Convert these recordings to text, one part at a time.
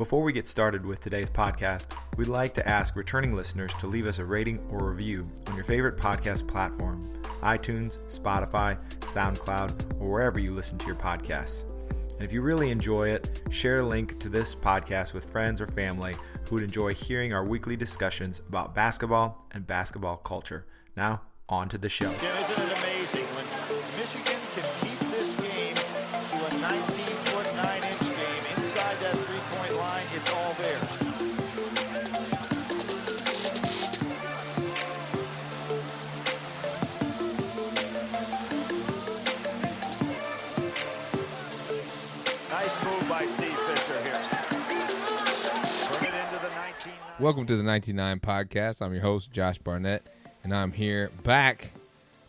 Before we get started with today's podcast, we'd like to ask returning listeners to leave us a rating or review on your favorite podcast platform, iTunes, Spotify, SoundCloud, or wherever you listen to your podcasts. And if you really enjoy it, share a link to this podcast with friends or family who would enjoy hearing our weekly discussions about basketball and basketball culture. Now, on to the show. Yeah, isn't it amazing when Michigan can keep this game to a 19-foot, 9-inch game inside that three-point line? It's all there. Nice move by Steve Fisher here. Bring it into the 19. Welcome to the 99 Podcast. I'm your host, Josh Barnett, and I'm here back,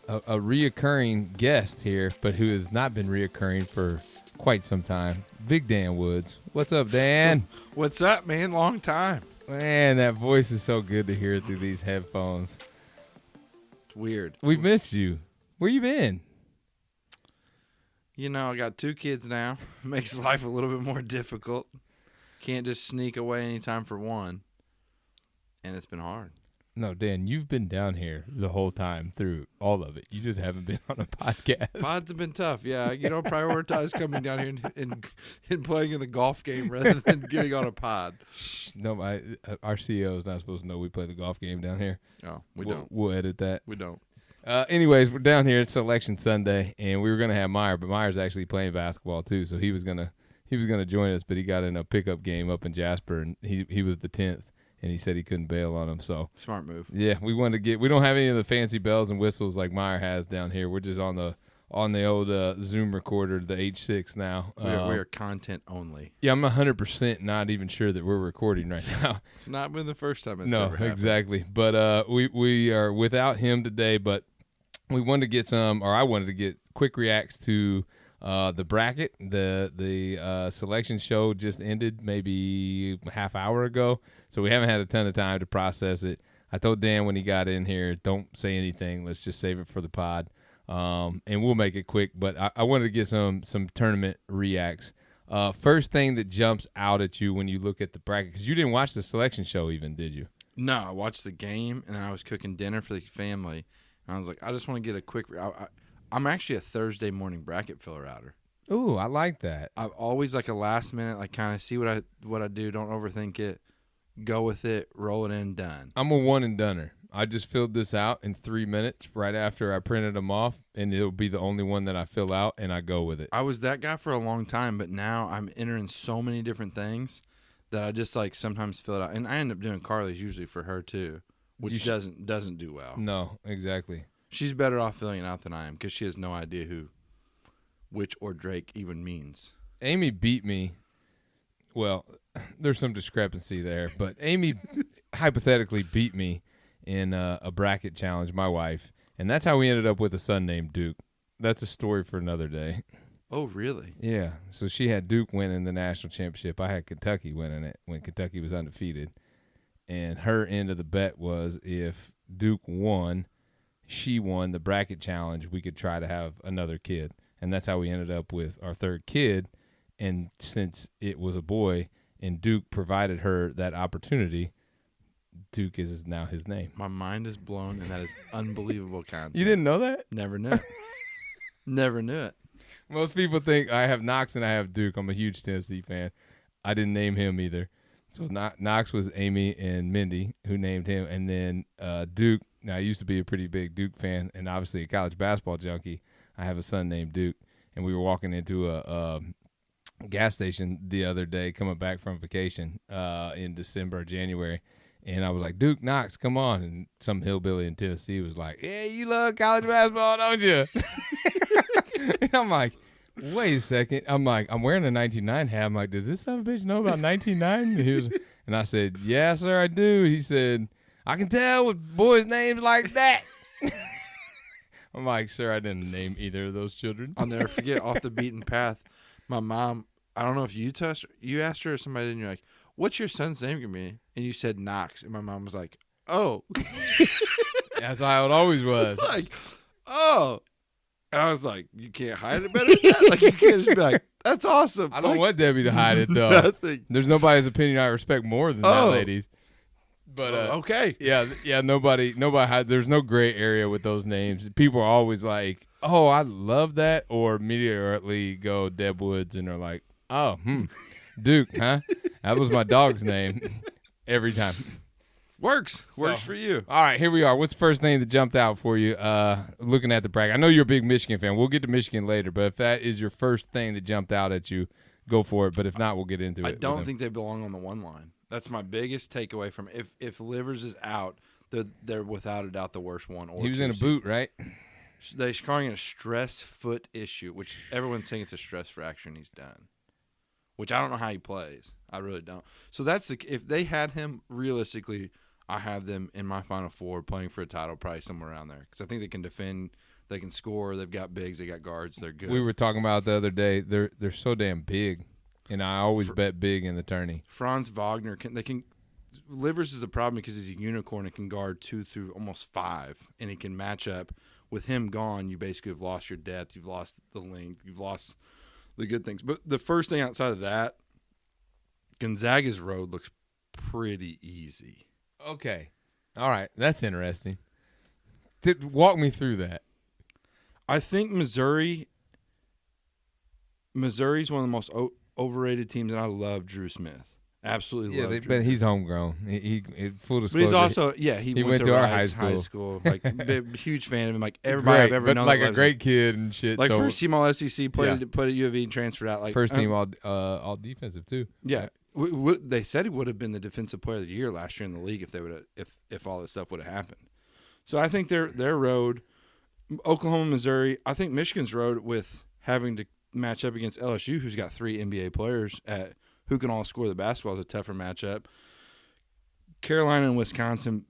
a reoccurring guest here, but who has not been reoccurring for quite some time, Big Dan Woods. What's up, Dan? What's up, man? Long time. Man, that voice is so good to hear through these headphones. It's weird. We've missed you. Where you been? You know, I got 2 kids now. Makes life a little bit more difficult. Can't just sneak away anytime for one. And it's been hard. No, Dan, you've been down here the whole time through all of it. You just haven't been on a podcast. Pods have been tough, yeah. You know, prioritize coming down here and playing in the golf game rather than getting on a pod. No, our CEO is not supposed to know we play the golf game down here. Oh, we don't. We'll edit that. We don't. Anyways, we're down here. It's Selection Sunday, and we were going to have Meyer, but Meyer's actually playing basketball too, so he was gonna join us, but he got in a pickup game up in Jasper, and he was the 10th. And he said he couldn't bail on him. So smart move. Yeah, we don't have any of the fancy bells and whistles like Meyer has down here. We're just on the old Zoom recorder, the H6 now. We are content only. Yeah, I'm 100% not even sure that we're recording right now. It's not been the first time it's ever happened. Exactly. But we are without him today, but we wanted to get I wanted to get quick reacts to the bracket. The selection show just ended maybe a half hour ago, so we haven't had a ton of time to process it. I told Dan when he got in here, don't say anything. Let's just save it for the pod, and we'll make it quick. But I wanted to get some tournament reacts. First thing that jumps out at you when you look at the bracket, because you didn't watch the selection show even, did you? No, I watched the game, and then I was cooking dinner for the family, and I was like, I just want to get a quick I'm actually a Thursday morning bracket filler outer. Ooh, I like that. I'm always like a last minute, like kind of see what I do, don't overthink it, go with it, roll it in, done. I'm a one and doneer. I just filled this out in 3 minutes right after I printed them off, and it'll be the only one that I fill out, and I go with it. I was that guy for a long time, but now I'm entering so many different things that I just like sometimes fill it out, and I end up doing Carly's usually for her too, which doesn't do well. No, exactly. She's better off filling it out than I am because she has no idea which or Drake even means. Amy beat me. Well, there's some discrepancy there, but Amy hypothetically beat me in a bracket challenge, my wife, and that's how we ended up with a son named Duke. That's a story for another day. Oh, really? Yeah. So she had Duke winning the national championship. I had Kentucky winning it when Kentucky was undefeated, and her end of the bet was if Duke won, she won the bracket challenge, we could try to have another kid. And that's how we ended up with our third kid. And since it was a boy and Duke provided her that opportunity, Duke is now his name. My mind is blown, and that is unbelievable content. You didn't know that? Never knew it. Never knew it. Most people think I have Knox and I have Duke. I'm a huge Tennessee fan. I didn't name him either. So Knox was Amy and Mindy who named him. And then Duke, now I used to be a pretty big Duke fan and obviously a college basketball junkie. I have a son named Duke. And we were walking into a gas station the other day coming back from vacation in December or January. And I was like, Duke Knox, come on. And some hillbilly in Tennessee was like, yeah, you love college basketball, don't you? And I'm like, wait a second. I'm like, I'm wearing a 1999 hat. I'm like, does this son of a bitch know about 1999? And I said, yeah, sir, I do. He said, I can tell with boys' names like that. I'm like, sir, I didn't name either of those children. I'll never forget, off the beaten path, my mom, I don't know if you asked her or somebody, and you're like, what's your son's name going to be? And you said Knox. And my mom was like, oh. That's how it always was. Like, oh. And I was like, you can't hide it better than that? Like, you can't just be like, That's awesome. I don't want Debbie to hide it, though. Nothing. There's nobody's opinion I respect more than that lady's. But okay. Yeah, nobody there's no gray area with those names. People are always like, "Oh, I love that," or immediately go Deb Woods and are like, "Oh, Duke, huh? That was my dog's name." Every time. Works for you. All right, here we are. What's the first thing that jumped out for you looking at the bracket? I know you're a big Michigan fan. We'll get to Michigan later, but if that is your first thing that jumped out at you, go for it. But if not, we'll get into it. I don't think they belong on the one line. That's my biggest takeaway from if Livers is out, they're without a doubt the worst one. He was in a boot, right? They're calling it a stress foot issue, which everyone's saying it's a stress fracture and he's done. Which I don't know how he plays. I really don't. So if they had him realistically, I have them in my Final Four playing for a title, probably somewhere around there, because I think they can defend, they can score, they've got bigs, they got guards, they're good. We were talking about the other day. They're so damn big. And I always bet big in the tourney. Franz Wagner Livers is the problem because he's a unicorn and can guard 2 through almost 5, and he can match up. With him gone, you basically have lost your depth, you've lost the length, you've lost the good things. But the first thing outside of that, Gonzaga's road looks pretty easy. Okay. All right. That's interesting. Walk me through that. I think Missouri's one of the most overrated teams, and I love Drew Smith. Absolutely love Drew. But he's homegrown. He full disclosure. But he's also, he went to our high school. Like, huge fan of him. Like, everybody I've ever known. Like a great kid and shit. Like, first team all SEC, played at U of E and transferred out. Like, first team all defensive, too. Yeah. They said he would have been the defensive player of the year last year in the league if they would if all this stuff would have happened. So I think their road, Oklahoma, Missouri. I think Michigan's road with having to match up against LSU, who's got 3 NBA players who can all score the basketball, is a tougher matchup. Carolina and Wisconsin,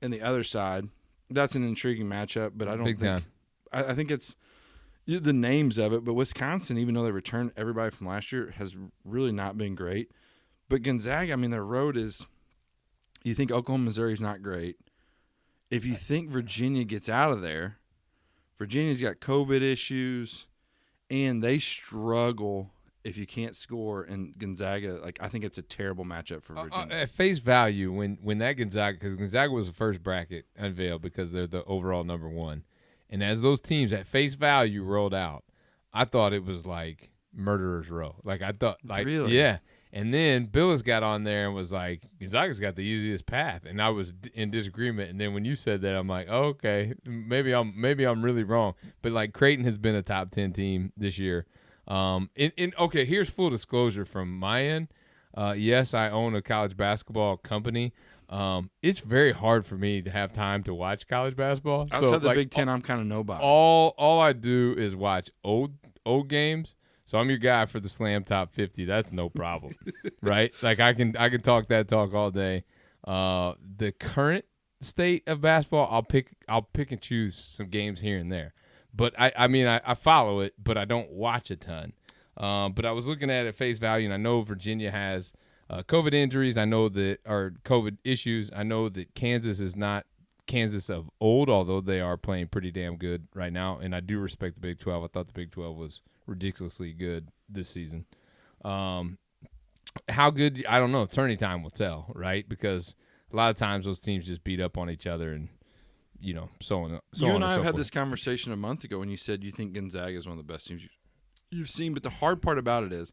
and the other side, that's an intriguing matchup. But I don't think I think it's the names of it, but Wisconsin, even though they returned everybody from last year, has really not been great. But Gonzaga, I mean, their road is – you think Oklahoma, Missouri is not great. If you think Virginia gets out of there, Virginia's got COVID issues, and they struggle if you can't score. And Gonzaga, like, I think it's a terrible matchup for Virginia. At face value, when that Gonzaga – because Gonzaga was the first bracket unveiled because they're the overall number 1. And as those teams at face value rolled out, I thought it was like murderer's row. Like, I thought, like, really? Yeah. And then Billis got on there and was like, Gonzaga's got the easiest path. And I was in disagreement. And then when you said that, I'm like, oh, okay, maybe I'm really wrong. But, like, Creighton has been a top 10 team this year. Okay, here's full disclosure from my end. Yes, I own a college basketball company. It's very hard for me to have time to watch college basketball. Outside the Big Ten, I'm kind of nobody. All I do is watch old games. So I'm your guy for the Slam Top 50. That's no problem, right? Like I can talk that talk all day. The current state of basketball, I'll pick and choose some games here and there. But I follow it, but I don't watch a ton. But I was looking at it at face value, and I know Virginia has COVID injuries. I know that are COVID issues. I know that Kansas is not Kansas of old, although they are playing pretty damn good right now. And I do respect the Big 12. I thought the Big 12 was ridiculously good this season. How good, I don't know. Tourney time will tell, right? Because a lot of times those teams just beat up on each other and, so on. You and I have had this conversation a month ago when you said you think Gonzaga is one of the best teams you've seen. But the hard part about it is,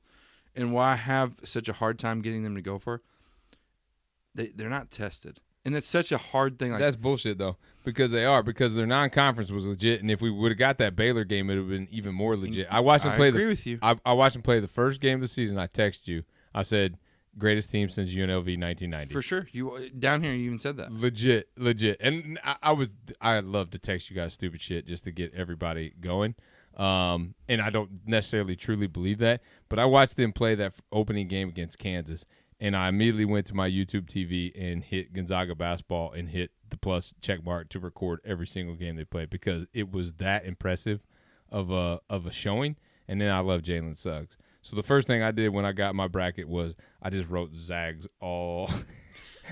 and why I have such a hard time getting them to go for, they're not tested. And it's such a hard thing. Like, that's bullshit, though, because their non-conference was legit, and if we would have got that Baylor game, it would have been even more legit. I watched them play. I agree with you. I watched them play the first game of the season. I texted you. I said, greatest team since UNLV 1990. For sure. You down here, you even said that. Legit. And I love to text you guys stupid shit just to get everybody going. And I don't necessarily truly believe that, but I watched them play that opening game against Kansas. And I immediately went to my YouTube TV and hit Gonzaga basketball and hit the plus check mark to record every single game they played because it was that impressive of a showing. And then I love Jalen Suggs. So the first thing I did when I got my bracket was I just wrote Zags all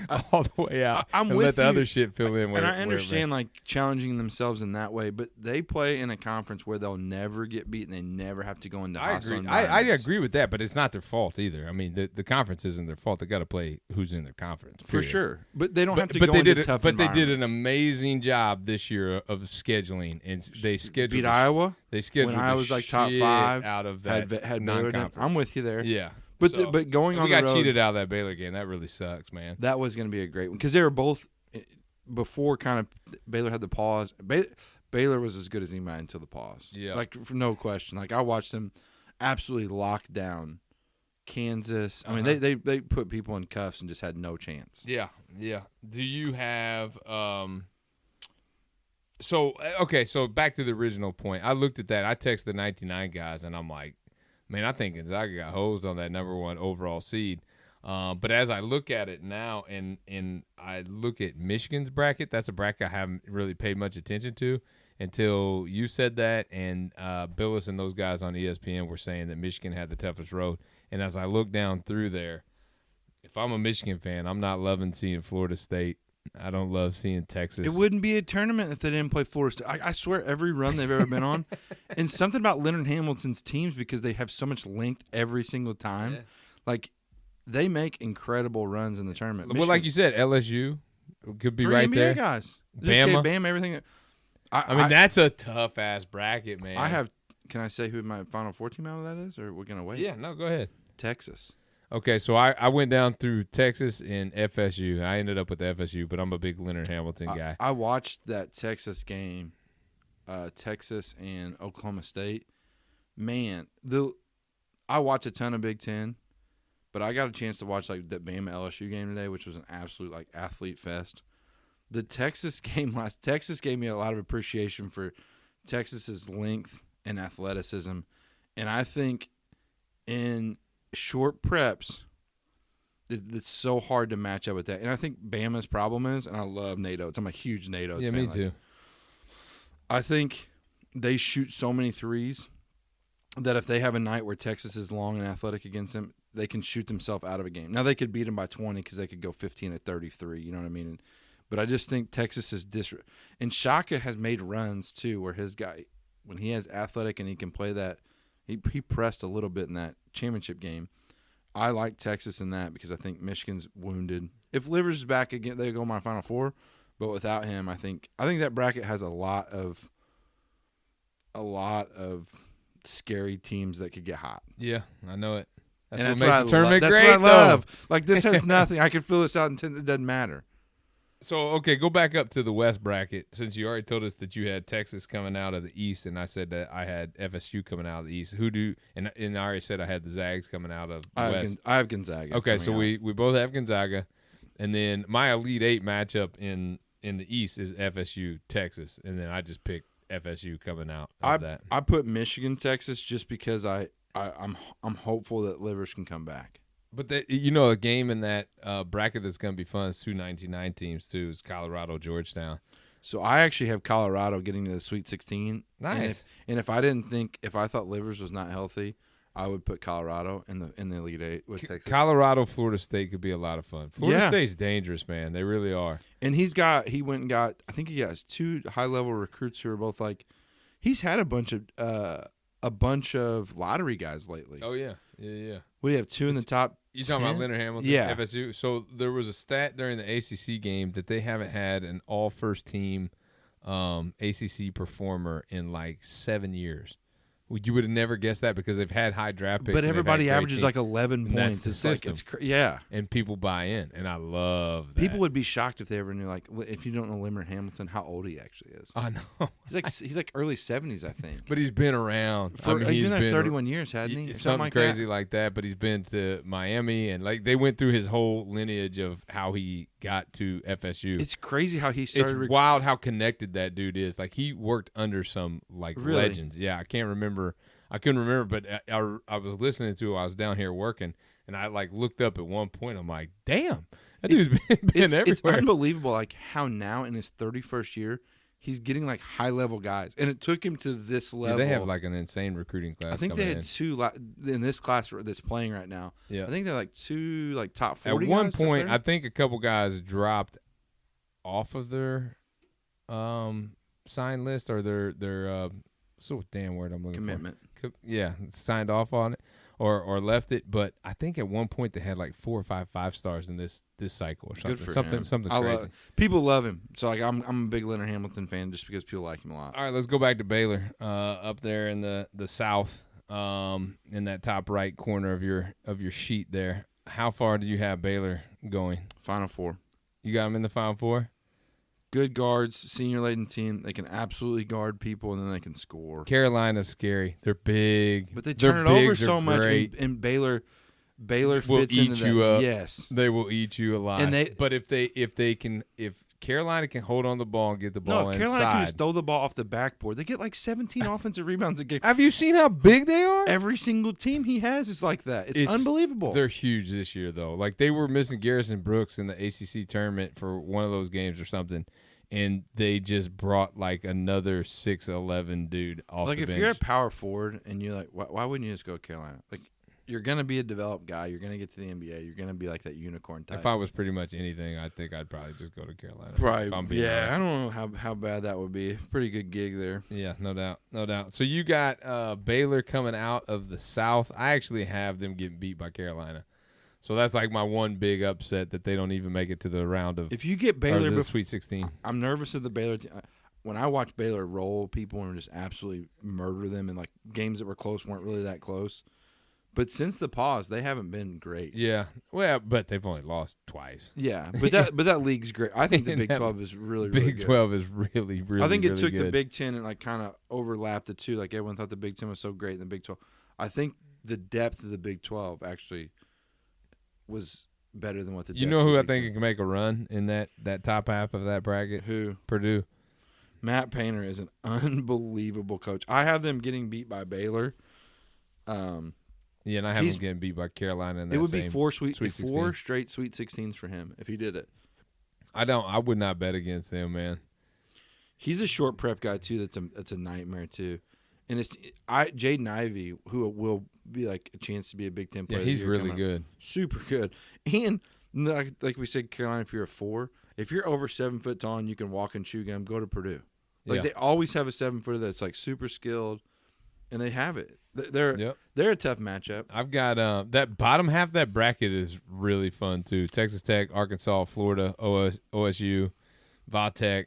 all the way out I'm and with let the you. other shit fill in. And I understand like challenging themselves in that way, but they play in a conference where they'll never get beat and they never have to go into hostile environments. I agree with that, but it's not their fault either. I mean, the conference isn't their fault. They got to play who's in their conference. For period. sure. But they don't have to but go they into did tough But they did an environments. amazing job this year of scheduling, and they scheduled Beat Iowa. They scheduled when I was the like top shit 5 out of that had Baylor done. non-conference. I'm with you there. Yeah, But so, but going on we the got road, cheated out of that Baylor game. That really sucks, man. that was going to be a great one because they were both before kind of Baylor had the pause. Baylor was as good as anybody until the pause. Yeah, like for no question. Like I watched them absolutely lock down Kansas. I mean, they put people in cuffs and just had no chance. Yeah. Do you have So back to the original point. I looked at that. I texted the 99 guys, and I'm like, man, I think Gonzaga got hosed on that number 1 overall seed. But as I look at it now, and I look at Michigan's bracket, that's a bracket I haven't really paid much attention to until you said that, and Billis and those guys on ESPN were saying that Michigan had the toughest road. And as I look down through there, if I'm a Michigan fan, I'm not loving seeing Florida State. I don't love seeing Texas. It wouldn't be a tournament if they didn't play Florida State. I swear every run they've ever been on, and something about Leonard Hamilton's teams because they have so much length every single time. Yeah. Like they make incredible runs in the tournament. Well, like you said, LSU could be 3 right NBA there. guys. Just Bama. gave Bam everything. I mean, that's a tough ass bracket, man. I have. Can I say who my Final Four team out of that is, or we're gonna wait? Yeah, no, go ahead. Texas. Okay, so I went down through Texas and FSU. I ended up with FSU, but I'm a big Leonard Hamilton guy. I watched that Texas game, Texas and Oklahoma State. Man, I watch a ton of Big Ten, but I got a chance to watch like that Bama LSU game today, which was an absolute like athlete fest. The Texas game Texas gave me a lot of appreciation for Texas's length and athleticism, and I think in short preps, it's so hard to match up with that. And I think Bama's problem is, and I love Nate Oates. I'm a huge Nate Oates fan. Me too. I think they shoot so many threes that if they have a night where Texas is long and athletic against them, they can shoot themselves out of a game. Now, they could beat them by 20 because they could go 15 at 33. You know what I mean? But I just think Texas is and Shaka has made runs, too, where his guy, when he has athletic and he can play that, he pressed a little bit in that championship game. I like Texas in that because I think Michigan's wounded. If Livers is back again, they go my Final Four. But without him, I think that bracket has a lot of scary teams that could get hot. Yeah, I know it. That's and what makes the tournament That's great. what I love. Though. Like this has nothing. I can fill this out and it doesn't matter. So, okay, go back up to the West bracket. Since you already told us that you had Texas coming out of the East, and I said that I had FSU coming out of the East. And I already said I had the Zags coming out of the West. I have Gonzaga. Okay, so we both have Gonzaga. And then my Elite Eight matchup in the East is FSU, Texas. And then I just picked FSU coming out of that. I put Michigan, Texas just because I'm hopeful that Livers can come back. But a game in that bracket that's going to be fun is 2 19-9 teams too. Is Colorado, Georgetown. So I actually have Colorado getting to the Sweet 16. Nice. And if I thought Livers was not healthy, I would put Colorado in the Elite Eight with Texas. Colorado, Florida State could be a lot of fun. Florida State's dangerous, man. They really are. And he went and got, I think he has 2 high level recruits who are both like, he's had a bunch of lottery guys lately. Oh yeah. We have 2 in the top. You talking 10? about Leonard Hamilton, yeah. FSU? So there was a stat during the ACC game that they haven't had an all first team ACC performer in like 7 years. You would have never guessed that because they've had high draft picks. But everybody averages teams. like 11 points. It's like yeah. And people buy in, and I love that. People would be shocked if they ever knew, like, if you don't know Leonard Hamilton, how old he actually is. I know. He's like early 70s, I think. But he's been around. He's been there 31 years, hasn't he? Something like crazy that. like that. But he's been to Miami, and like they went through his whole lineage of how he got to FSU. It's crazy how he started. It's wild how connected that dude is. Like he worked under some like Really? legends. Yeah, I couldn't remember, but I was listening to it. I was down here working, and I like looked up at one point. I'm like, damn, that dude's been everywhere. It's unbelievable, like how now in his 31st year, he's getting like high level guys, and it took him to this level. Yeah, they have like an insane recruiting class. I think they had two in this class that's playing right now. Yeah, I think they're like two like top 40. At one guys point, I think a couple guys dropped off of their sign list or their so damn word I'm looking commitment. For. Yeah, signed off on it or left it. But I think at one point they had like 4 or 5 stars in this cycle or something. Good for something him. crazy. People love him. So like I'm a big Leonard Hamilton fan just because people like him a lot. All right, let's go back to Baylor up there in the South, in that top right corner of your sheet there. How far do you have Baylor going? Final Four. You got them in the Final Four? Good guards, senior-laden team. They can absolutely guard people, and then they can score. Carolina's scary. They're big. But they turn it over so much, and Baylor will fits eat into you that. up. Yes. They will eat you alive. And but if Carolina can hold on the ball and get the ball if inside. Carolina can just throw the ball off the backboard, they get like 17 offensive rebounds a game. Have you seen how big they are? Every single team he has is like that. It's unbelievable. They're huge this year, though. Like, they were missing Garrison Brooks in the ACC tournament for one of those games or something, and they just brought, like, another 6'11" dude off the bench. Like, if you're a power forward and you're like, why wouldn't you just go Carolina? Like, you're going to be a developed guy. You're going to get to the NBA. You're going to be like that unicorn type. If I was pretty much anything, I think I'd probably just go to Carolina. Probably, yeah. Honest. I don't know how bad that would be. Pretty good gig there. Yeah, no doubt. So you got Baylor coming out of the South. I actually have them getting beat by Carolina. So that's like my one big upset that they don't even make it to the round of. If you get Baylor the Sweet 16, I'm nervous of the Baylor team. When I watch Baylor roll people and just absolutely murder them, and like games that were close weren't really that close. But since the pause, they haven't been great. Yeah, well, but they've only lost twice. Yeah, but that league's great. I think the Big 12 is really good. Big 12 is really I think it took good. the Big 10 and like kind of overlapped the two. Like everyone thought the Big 10 was so great in the Big 12. I think the depth of the Big 12 actually was better than what the. You know who I think can make a run in that top half of that bracket? Who? Purdue. Matt Painter is an unbelievable coach. I have them getting beat by Baylor. Yeah, and I have him getting beat by Carolina in that. It would be same four Sweet 4 straight Sweet 16s for him if he did it. I would not bet against him, man. He's a short prep guy too. That's a nightmare too. And it's Jaden Ivey, who will be like a chance to be a Big 10 player. Yeah, he's really good, super good. And like we said, Carolina, if you're a 4, if you're over 7 foot tall and you can walk and chew gum, go to Purdue. Like they always have a 7-footer that's like super skilled, and they have it. They're a tough matchup. I've got that bottom half of that bracket is really fun too. Texas Tech, Arkansas, Florida, OSU, Va-Tech.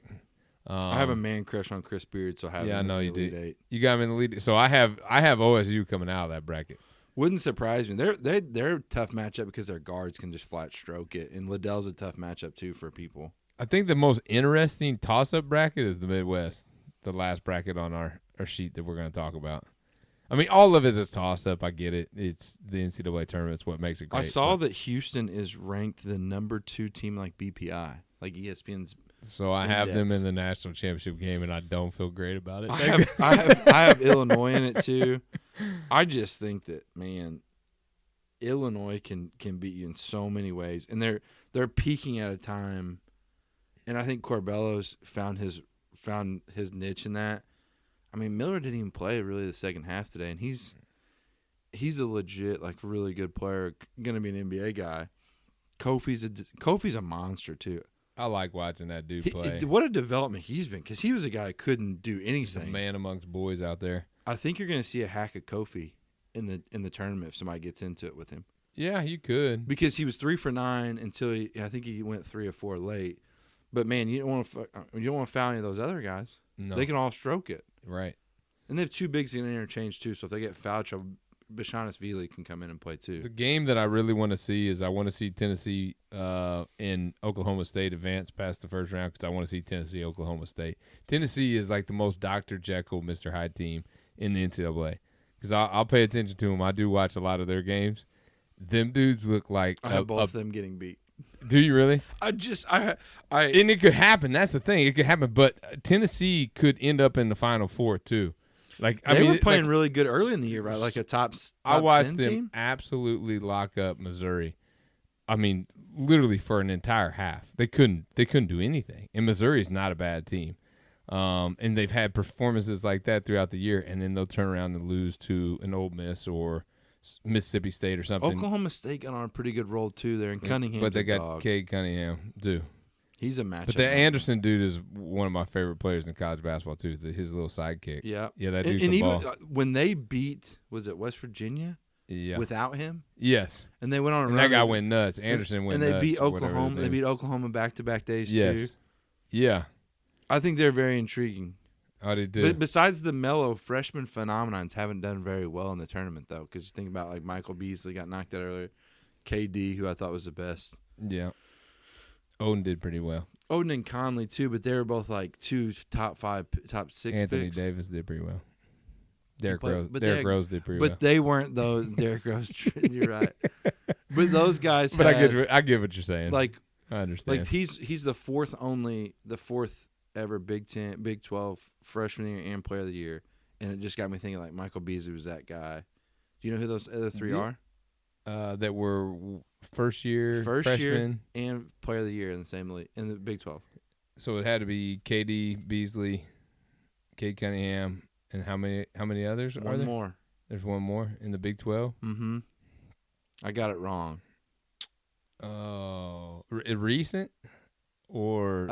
I have a man crush on Chris Beard, so I have him in the Elite Eight. You got him in the lead. So I have OSU coming out of that bracket. Wouldn't surprise me. They're a tough matchup because their guards can just flat stroke it, and Liddell's a tough matchup too for people. I think the most interesting toss-up bracket is the Midwest, the last bracket on our sheet that we're going to talk about. I mean, all of it is toss-up. I get it. It's the NCAA tournament. It's what makes it great. I saw that Houston is ranked the number 2 team like BPI, like ESPN's. So I have them in the national championship game, and I don't feel great about it. I have Illinois in it too. I just think that, man, Illinois can beat you in so many ways, and they're peaking at a time. And I think Corbello's found his niche in that. I mean, Miller didn't even play really the second half today, and he's a legit, like, really good player, going to be an NBA guy. Kofi's a monster too. I like watching that dude play. What a development he's been, because he was a guy who couldn't do anything. He's a man amongst boys out there. I think you're going to see a hack of Kofi in the tournament if somebody gets into it with him. Yeah, you could, because he was 3 for 9 until I think he went 3 or 4 late. But man, you don't want to foul any of those other guys. No. They can all stroke it. Right. And they have 2 bigs that can interchange too. So if they get foul trouble, Bashanis Veely can come in and play too. The game that I really want to see is I want to see Tennessee and Oklahoma State advance past the first round, because I want to see Tennessee, Oklahoma State. Tennessee is like the most Dr. Jekyll, Mr. Hyde team in the NCAA, because I'll pay attention to them. I do watch a lot of their games. Them dudes look like I have both of them getting beat. Do you really? And it could happen. That's the thing. It could happen, but Tennessee could end up in the Final Four too. Like they were playing really good early in the year, right? Like a top I watched 10 them team? absolutely lock up Missouri. I mean, literally for an entire half. They couldn't do anything. And Missouri's not a bad team. And they've had performances like that throughout the year, and then they'll turn around and lose to an Ole Miss or Mississippi State or something. Oklahoma State got on a pretty good roll too there, and Cunningham. But they got Cade Cunningham too. He's a matchup. But the Anderson dude is one of my favorite players in college basketball too. His little sidekick. Yeah, that dude. And can even ball. When they beat, was it West Virginia? Yeah. Without him. Yes. And they went on a and run. that guy went nuts. Anderson went nuts. And they beat or whatever Oklahoma. his They name beat is. Oklahoma back-to-back days Yes. too. Yeah. I think they're very intriguing. Oh, they do. But besides the mellow freshman phenomenons haven't done very well in the tournament though, because you think about like Michael Beasley got knocked out earlier, KD, who I thought was the best. Yeah. Odin did pretty well. Odin and Conley too, but they were both like 2 top 5, top 6 Anthony picks. Davis did pretty well. Derrick Derrick Rose did pretty But well. they weren't those. Derrick Rose, you're right. But those guys. But I get what you're saying. Like I understand. Like he's the fourth ever Big 12 freshman year and player of the year, and it just got me thinking like Michael Beasley was that guy. Do you know who those other three are? That were first year freshman and player of the year in the same league in the Big 12. So it had to be KD, Beasley, Cade Cunningham, and how many others? One more. There's one more in the Big 12. Mm-hmm. I got it wrong. Oh, recent or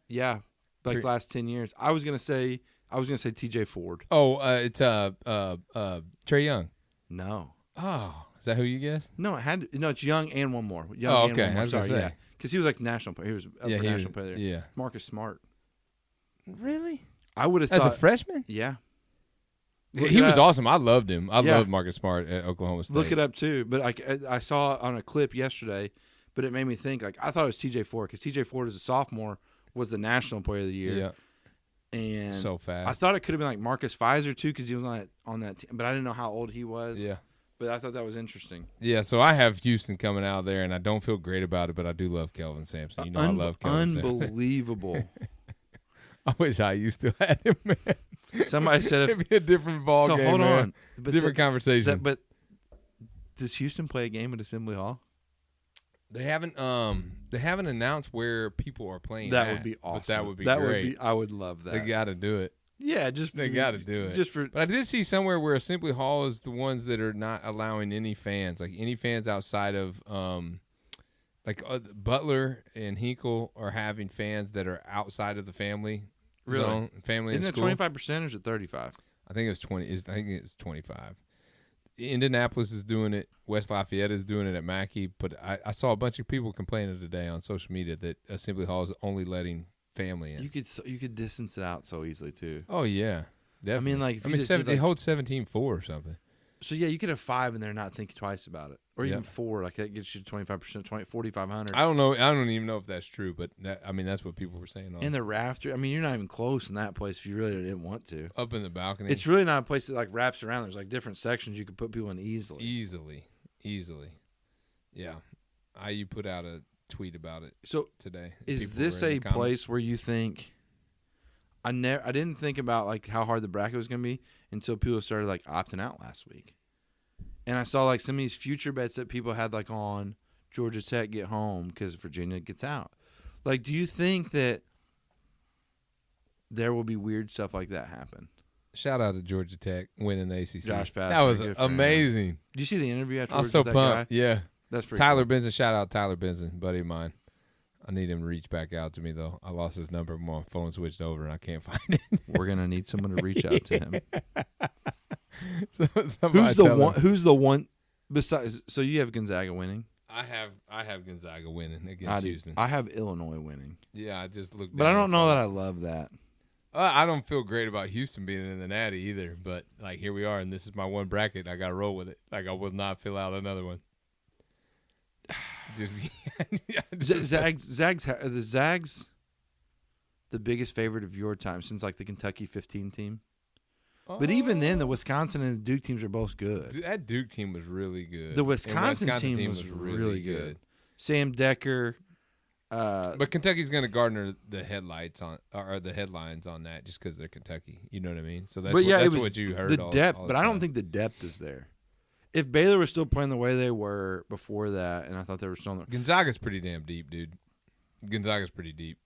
yeah, like last 10 years. I was gonna say T.J. Ford. Oh, it's Trae Young. No. Oh, is that who you guessed? No, it's Young and one more. Young and one more. I was gonna say. Yeah, because he was like national player. He was up for national player. Yeah, Marcus Smart. Really? I would have thought as a freshman. Yeah. He was awesome. I loved him. I loved Marcus Smart at Oklahoma State. Look it up too. But I saw it on a clip yesterday, but it made me think. Like I thought it was T.J. Ford because T.J. Ford as a sophomore was the national player of the year. Yeah. And so fast. I thought it could have been like Marcus Fizer too because he was on that team, but I didn't know how old he was. Yeah. But I thought that was interesting. Yeah, so I have Houston coming out there, and I don't feel great about it, but I do love Kelvin Sampson. You know I love Kelvin Sampson. Unbelievable. I wish I used to have him, man. Somebody said it'd be a different ball game, hold man. on. But different conversation. But does Houston play a game at Assembly Hall? They haven't announced where people are playing. That would be awesome. But that would be great. I would love that. They got to do it. Yeah, they got to do it. But I did see somewhere where Assembly Hall is the ones that are not allowing any fans, like any fans outside of, Butler and Hinkle are having fans that are outside of the family zone. Family Isn't in it school. 25% or is it 35? I think it's 20. I think it's 25. Indianapolis is doing it. West Lafayette is doing it at Mackey. But I saw a bunch of people complaining today on social media that Assembly Hall is only letting family in. You could distance it out so easily too. Oh yeah, definitely. I mean, they hold 17-4 or something. So yeah, you could have 5 in there and not think twice about it, or even 4. Like that gets you 25%, 4,500. I don't know. I don't even know if that's true, but that's what people were saying. In the rafter, I mean, you're not even close in that place if you really didn't want to. Up in the balcony, it's really not a place that like wraps around. There's like different sections you could put people in easily. Easily. Yeah, you put out a tweet about it. So today, is this a place where you think? I didn't think about like how hard the bracket was going to be until people started like opting out last week, and I saw like some of these future bets that people had like on Georgia Tech get home because Virginia gets out. Like, do you think that there will be weird stuff like that happen? Shout out to Georgia Tech winning the ACC. Josh Pass, that was amazing. Did you see the interview afterwards? I was so with that pumped. guy? Yeah, that's pretty. Tyler cool. Benson. Shout out Tyler Benson, buddy of mine. I need him to reach back out to me though. I lost his number. My phone switched over and I can't find it. We're gonna need someone to reach out to him. Who's the one besides? So you have Gonzaga winning. I have Gonzaga winning against Houston. I have Illinois winning. Yeah, I just looked. But I don't know that I love that. I don't feel great about Houston being in the Natty either. But like here we are, and this is my one bracket. I got to roll with it. Like I will not fill out another one. Zags the biggest favorite of your time since like the Kentucky 15 team. But even then, the Wisconsin and the Duke teams are both good. That Duke team was really good. The Wisconsin team was really good. Sam Decker. But Kentucky's going to garner the headlines on that just because they're Kentucky. You know what I mean? So that's what you heard. The depth, all but I don't think the depth is there. If Baylor was still playing the way they were before that, and I thought they were still Gonzaga's pretty damn deep, dude. Gonzaga's pretty deep.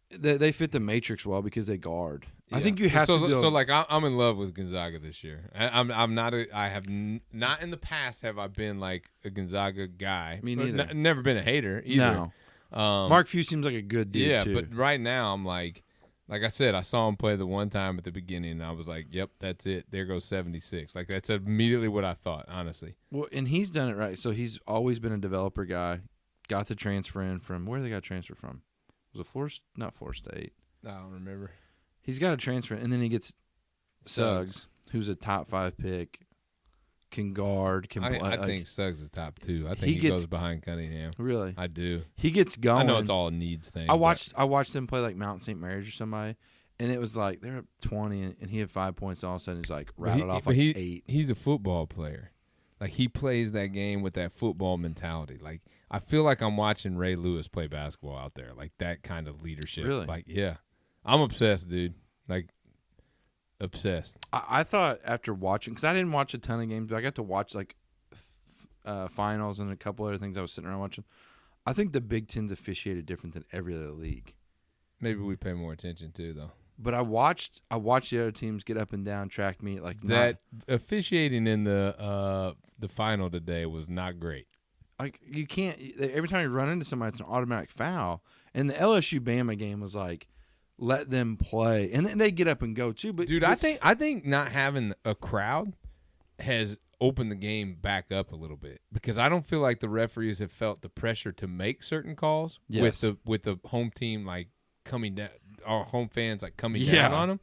They fit the matrix well because they guard. Yeah. I think you have to build. So like I'm in love with Gonzaga this year. I'm not. I have not in the past have I been like a Gonzaga guy. Me neither. Never been a hater either. No. Mark Few seems like a good dude. Yeah, too. but right now I'm like I said, I saw him play the one time at the beginning, and I was like, "Yep, that's it. There goes 76." Like that's immediately what I thought, honestly. Well, and he's done it right. So he's always been a developer guy. Got the transfer in from where they got transfer from? Was it Florida? Not Florida State. I don't remember. He's got a transfer, and then he gets Suggs, who's a top 5 pick, can guard, can play. I think Suggs is top 2. I think he goes behind Cunningham. Really? I do. He gets going. I know it's all a needs thing. I watched them play like Mount St. Mary's or somebody, and it was like they're up 20, and he had 5 points. All of a sudden, he's like rattled off like 8. He's a football player. Like he plays that game with that football mentality. Like I feel like I'm watching Ray Lewis play basketball out there. Like that kind of leadership. Really? Like yeah, I'm obsessed, dude. Like obsessed. I thought after watching, because I didn't watch a ton of games, but I got to watch like finals and a couple other things I was sitting around watching. I think the Big Ten's officiated different than every other league. Maybe we pay more attention too, though. But I watched the other teams get up and down, track meet like that. Officiating in the final today was not great. Like you can't. Every time you run into somebody, it's an automatic foul. And the LSU Bama game was like, let them play, and then they get up and go too. But dude, I think not having a crowd has opened the game back up a little bit because I don't feel like the referees have felt the pressure to make certain calls with the home team like coming down, our home fans like coming down on them.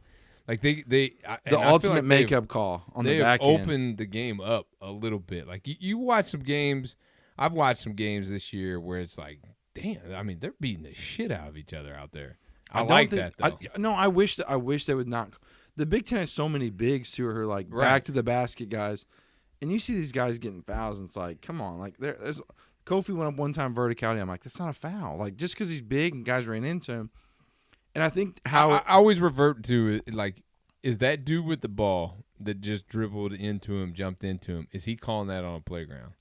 Like the ultimate makeup call on the back end. They've opened the game up a little bit. Like you watch some games. I've watched some games this year where it's like, damn. I mean, they're beating the shit out of each other out there. I like that though. I wish they would not. The Big Ten has so many bigs who are like back to the basket guys, and you see these guys getting fouls, and it's like, come on, like there's Kofi went up one time verticality. I'm like, that's not a foul. Like just because he's big and guys ran into him, and I think I always revert to it like, is that dude with the ball that just dribbled into him, jumped into him, is he calling that on a playground?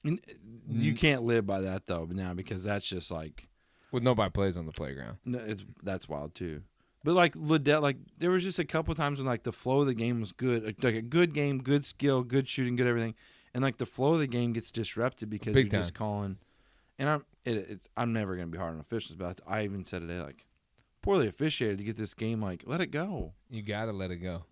You can't live by that though now because that's just like. Well, nobody plays on the playground. No, that's wild too. But like Liddell, like there was just a couple times when like the flow of the game was good, like a good game, good skill, good shooting, good everything, and like the flow of the game gets disrupted because you're just calling. And I'm never gonna be hard on officials, but I even said today like poorly officiated to get this game like let it go. You gotta let it go.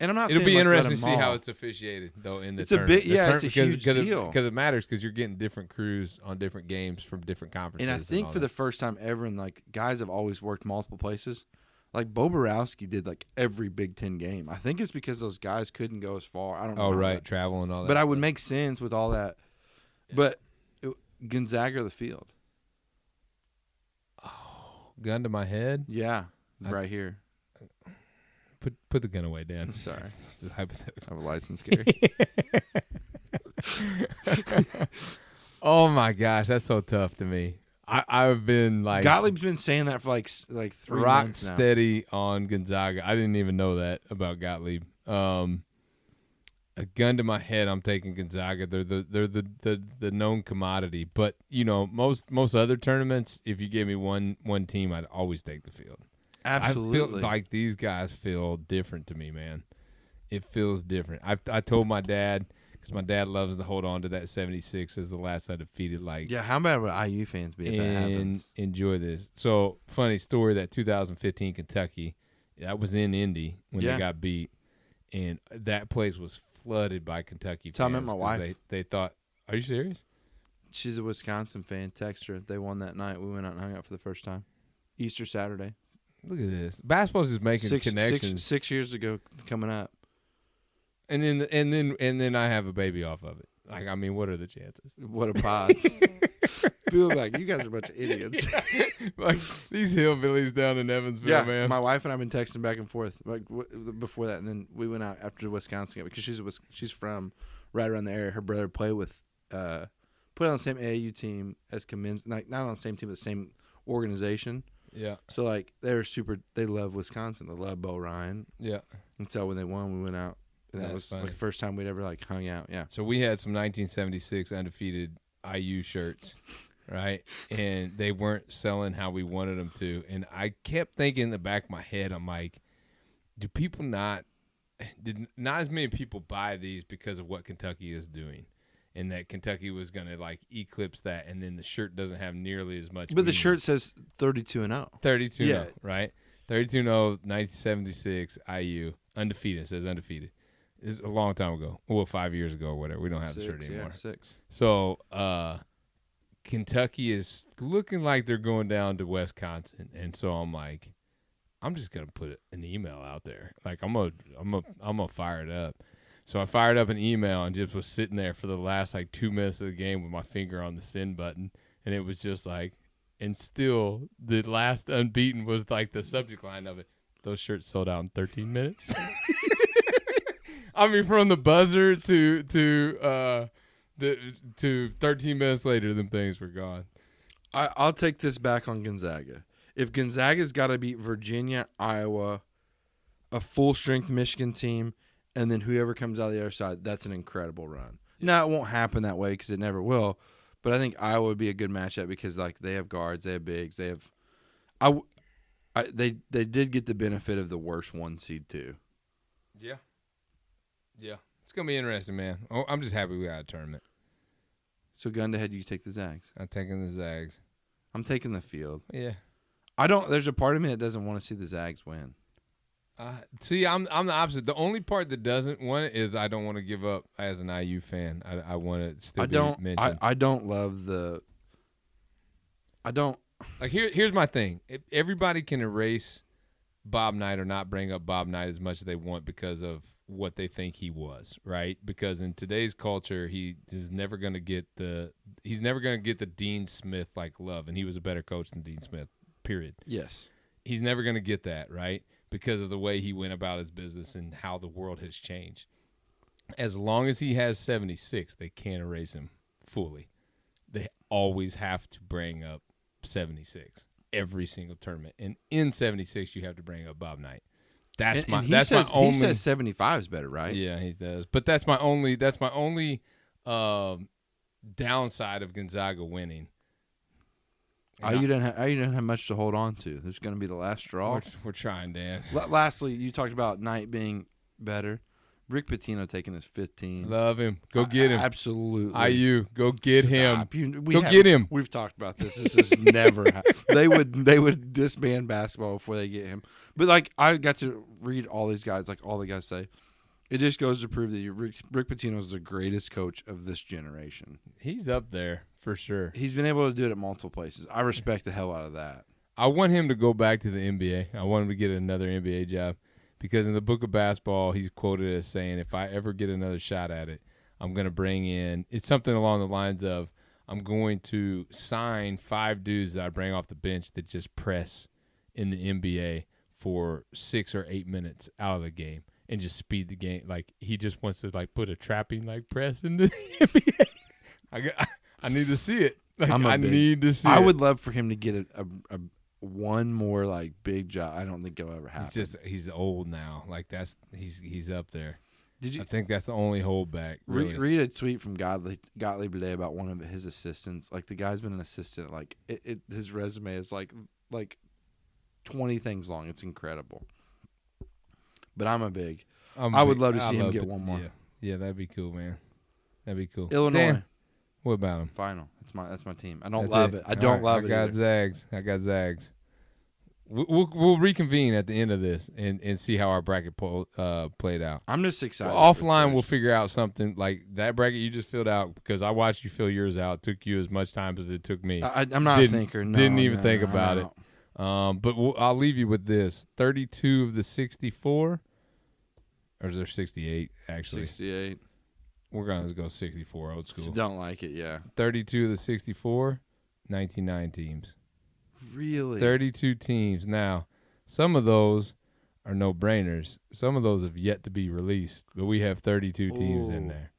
And I'm not. It'll be like, interesting to see how it's officiated though in the. It's tournament. It's a huge deal because it matters because you're getting different crews on different games from different conferences. And I think for the first time ever, and like guys have always worked multiple places. Like Bo Borowski did like every Big Ten game. I think it's because those guys couldn't go as far. I don't know. Oh right, travel and all that. But I would make sense with all that. Yeah. But Gonzaga or the field. Oh, gun to my head. Yeah, right here. Put the gun away, Dan. I'm sorry. This is hypothetical. I have a license, Gary. Oh my gosh, that's so tough to me. I've been like Gottlieb's been saying that for like 3 rock months now. steady on Gonzaga. I didn't even know that about Gottlieb. A gun to my head, I'm taking Gonzaga. They're the known commodity. But you know, most other tournaments, if you gave me one team, I'd always take the field. Absolutely. I feel like these guys feel different to me, man. It feels different. I told my dad, because my dad loves to hold on to that 76 as the last undefeated. Like, yeah, how bad would IU fans be if that happens? Enjoy this. So, funny story, that 2015 Kentucky, that was in Indy when they got beat, and that place was flooded by Kentucky fans. Tell me my wife. They thought, are you serious? She's a Wisconsin fan. Text her. They won that night. We went out and hung out for the first time. Easter Saturday. Look at this. Basketball's just making connections. 6 years ago coming up. And then I have a baby off of it. Like, I mean, what are the chances? What a pod. People are like, you guys are a bunch of idiots. Like, these hillbillies down in Evansville, man. My wife and I have been texting back and forth like before that, and then we went out after the Wisconsin game because she's from right around the area. Her brother played with put on the same AAU team as Kaminsky, like not on the same team but the same organization. Yeah. So like they love Wisconsin. They love Bo Ryan. Yeah. And so when they won, we went out. And that was funny. like the first time we'd ever like hung out. Yeah. So we had some 1976 undefeated IU shirts right? And they weren't selling how we wanted them to. And I kept thinking in the back of my head, I'm like, did not as many people buy these because of what Kentucky is doing? And that Kentucky was going to, like, eclipse that, and then the shirt doesn't have nearly as much. But the shirt says 32-0. 32-0, right? 32-0, 1976, IU. Undefeated. It says undefeated. It's a long time ago. Well, 5 years ago or whatever. We don't have the shirt anymore. Yeah, 6. So, Kentucky is looking like they're going down to Wisconsin. And so I'm like, I'm just going to put an email out there. Like, I'm gonna fire it up. So I fired up an email and just was sitting there for the last, 2 minutes of the game with my finger on the send button. And it was just like, and still the last unbeaten was like the subject line of it. Those shirts sold out in 13 minutes. I mean, from the buzzer to 13 minutes later, them things were gone. I'll take this back on Gonzaga. If Gonzaga's got to beat Virginia, Iowa, a full-strength Michigan team, and then whoever comes out of the other side, that's an incredible run. Now, it won't happen that way because it never will, but I think Iowa would be a good matchup because they have guards, they have bigs, they have they did get the benefit of the worst 1 seed too. Yeah. Yeah. It's going to be interesting, man. Oh, I'm just happy we got a tournament. So, gun to head, you take the Zags. I'm taking the Zags. I'm taking the field. Yeah. There's a part of me that doesn't want to see the Zags win. See, I'm the opposite. The only part that doesn't want it is I don't want to give up as an IU fan. I want it still be mentioned. I don't love the. I don't. Like here's my thing. If everybody can erase Bob Knight or not bring up Bob Knight as much as they want because of what they think he was, right? Because in today's culture, he's never going to get the Dean Smith like love, and he was a better coach than Dean Smith. Period. Yes. He's never going to get that, right? Because of the way he went about his business and how the world has changed. As long as he has 76, they can't erase him fully. They always have to bring up 76 every single tournament. And in 76, you have to bring up Bob Knight. He says 75 is better, right? Yeah, he does. But that's my only downside of Gonzaga winning. You didn't have much to hold on to. This is going to be the last straw. We're trying, Dan. Lastly, you talked about Knight being better. Rick Pitino taking his 15. Love him. Go get him. Absolutely. IU, go get him. Get him. We've talked about this. This is never happened. They would disband basketball before they get him. But I got to read all these guys, all the guys say. It just goes to prove that Rick Pitino is the greatest coach of this generation. He's up there for sure. He's been able to do it at multiple places. I respect the hell out of that. I want him to go back to the NBA. I want him to get another NBA job because in the book of basketball, he's quoted as saying, if I ever get another shot at it, I'm going to bring in – it's something along the lines of I'm going to sign 5 dudes that I bring off the bench that just press in the NBA for 6 or 8 minutes out of the game. And just speed the game. He just wants to put a trapping press in the NBA. I need to see it. Need to see it. I would love for him to get a one more big job. I don't think it'll ever happen. He's old now. He's up there. I think that's the only holdback. Really. Read a tweet from Gottlieb today about one of his assistants. The guy's been an assistant. His resume is like 20 things long. It's incredible. But I would love to see him get one more. Yeah, that'd be cool, man. That'd be cool. Illinois. Dan, what about him? Final. That's my team. I don't love it. I don't love it. I got Zags. We'll reconvene at the end of this and see how our bracket played out. I'm just excited. Offline, we'll figure out something like that bracket you just filled out because I watched you fill yours out. It took you as much time as it took me. I'm not a thinker. Didn't even think about it. But I'll leave you with this: 32 of the 64. Or is there 68, actually? 68. We're going to go 64, old school. Don't like it, yeah. 32 of the 64, 99 teams. Really? 32 teams. Now, some of those are no-brainers. Some of those have yet to be released, but we have 32 teams in there.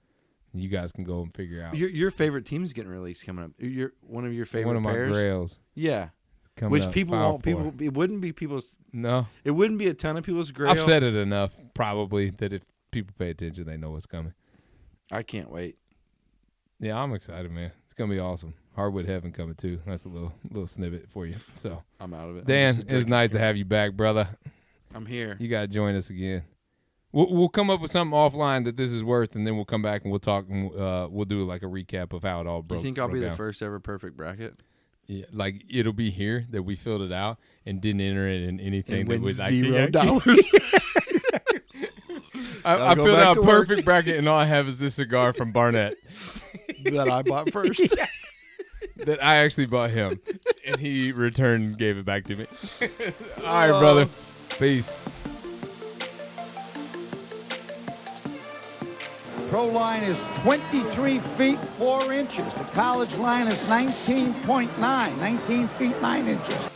You guys can go and figure out. Your favorite team's getting released coming up. One of your favorite pairs? One of my grails. Yeah. Which people won't. It wouldn't be people's. No. It wouldn't be a ton of people's grail. I've said it enough, probably, that if people pay attention, they know what's coming. I can't wait. Yeah, I'm excited, man. It's gonna be awesome. Hardwood Heaven coming too. That's a little snippet for you. So I'm out of it. Dan, it's nice to have you back, brother. I'm here. You got to join us again. We'll come up with something offline that this is worth, and then we'll come back and we'll talk, and we'll do like a recap of how it all broke. You think I'll be down. the first ever perfect bracket? Yeah, like it'll be here that we filled it out and didn't enter it in anything that was like $0. I filled out a perfect bracket, and all I have is this cigar from Barnett that I bought first. that I actually bought him, and he returned and gave it back to me. All right, brother. Peace. Pro line is 23 feet 4 inches. The college line is 19.9, 19 feet 9 inches.